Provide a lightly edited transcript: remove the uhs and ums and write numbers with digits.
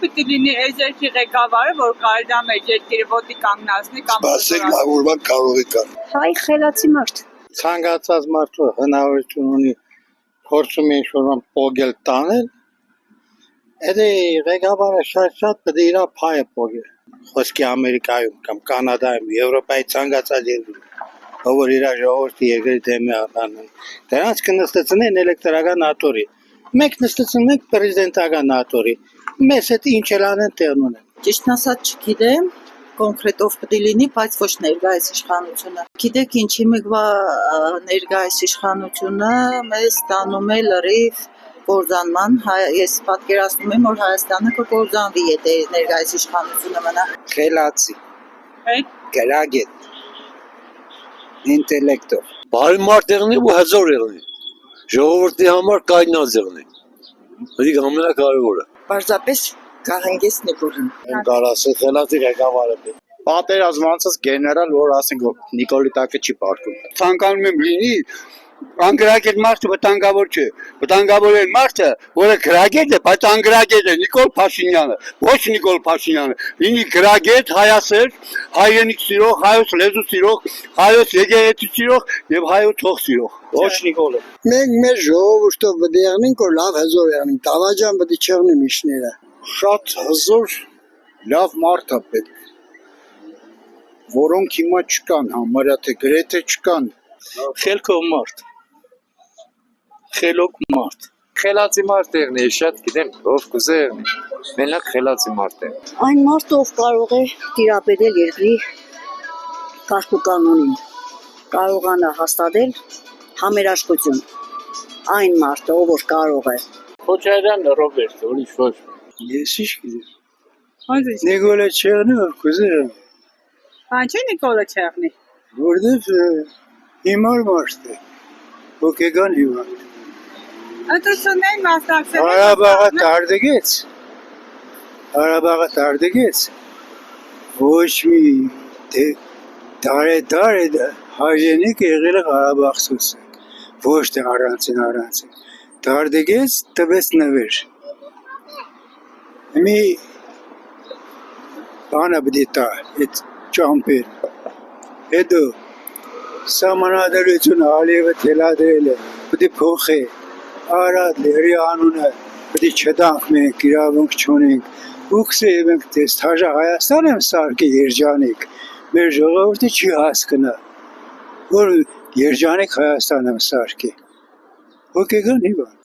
պիտի լինի այս երկրի ղեկավարը, որ կարելի է մեր երկիրը ոտի կանգնացնի կամ Սպասեք, լավուրման կարող է կան։ Հայ խելացի մարդ։ Ցանկացած մարդու հնարավորություն ունի փորձում է ինչ-որ փոգել տանել, այդ ղեկավարը շատ պետք է իր փայը փոգել։ Խոսքի Ամերիկայում կամ Կանադայում, Եվրոպայի ցանկացած երկրում, որ իր ժողովրդի երկրի դեմը անում։ Դրանց կնստեցնեն էլեկտրական աթորի։ Մեկ նստեցնեն մեկ պրեզիդենտական աթորի։ Մեզ հետ ինչ էլ անեն տեղ ունեն։ Ճիշտն ասած չգիտեմ, կոնկրետով պետք է լինի, բայց ոչ ներկայիս իշխանությունը։ Գիտեք ինչի մեկվա ներկայիս իշխանությունը մեզ տանում է լրիվ կործանման, ես պատկերացնում եմ, որ Հայաստանը կկործանվի, եթե ներկայիս իշխանությունը մնա։ Խելացի, Այդ գրագետ, ինտելեկտոր։ Բարի մարդ եղնի ու հզոր եղնի։ Ժողովրդի համար կայնած եղնի։ Դա ամենակարևորը։ Պարզապես կահանգեսն է կորին։ Կարասը խելացի ղեկավարը։ Պատերազմանցած գեներալ, որ ասենք Նիկոլիտակը չի պարտում։ Ցանկանում եմ լինի անգրագետ մարդը վտանգավոր չէ։ Վտանգավոր է մարդը, որը գրագետ է, բայց անգրագետ է Նիկոլ Փաշինյանը, ոչ Նիկոլ Փաշինյանը։ Լինի գրագետ, հայասեր, հայրենիք սիրող, հայոց լեզու սիրող, հայոց եկեղեցի սիրող եւ հայոց հող սիրող։ Ոչ Նիկոլը։ Մենք մեր ժողովուրդով պետք է եղնենք, որ լավ հզոր եղնենք, դավաճան պետք է չեղնի միշները։ Շատ հզոր, լավ մարդ է պետք, որոնք հիմա չկան, համարյա թե գրեթե չկան։ Խելքով մարդ։ Խելոք մարդ։ Խելացի մարդ եղնի, շատ գիտեմ, ով կուզե եղնի, մենակ խելացի մարդ է։ Այն մարդը, ով կարող է տիրապետել երկրի կարգուկանոնին, կարողանա հաստատել համերաշխություն։ Այն մարդը, ով որ կարող է։ Քոչարյան Ռոբերտ, ուրիշ ոչ։ Ես ինչ գիտեմ։ ոնց է։ Նիկոլը չեղնի, ով կուզե։ Բան չէ Նիկոլը չեղնի։ Որտեվ հիմար մարդ է։ Հոգեգան հիմար։ Ընտրություններին մասնակցել։ Հարաբաղը տարդեգեց, ոչ մի դարե հայրենիք եղել է Ղարաբաղցուսը, ոչ թե առանցին, տարդեգեց տվեց նվեր, մի բանը բդի տա, այդ ճամպեր, հետո սամանադրությունը Ալիևը թելադրել է, բդի փոխ է, Արադ լերի անունը, պետք է չդանք մենք, իրավունք չունենք, ուքսե մենք թաժա Հայաստան եմ սարքի երջանիկ, մեր ժողովուրդը չի հասկնա, որ երջանիկ Հայաստան եմ սարքի, հոգեգան հիվան։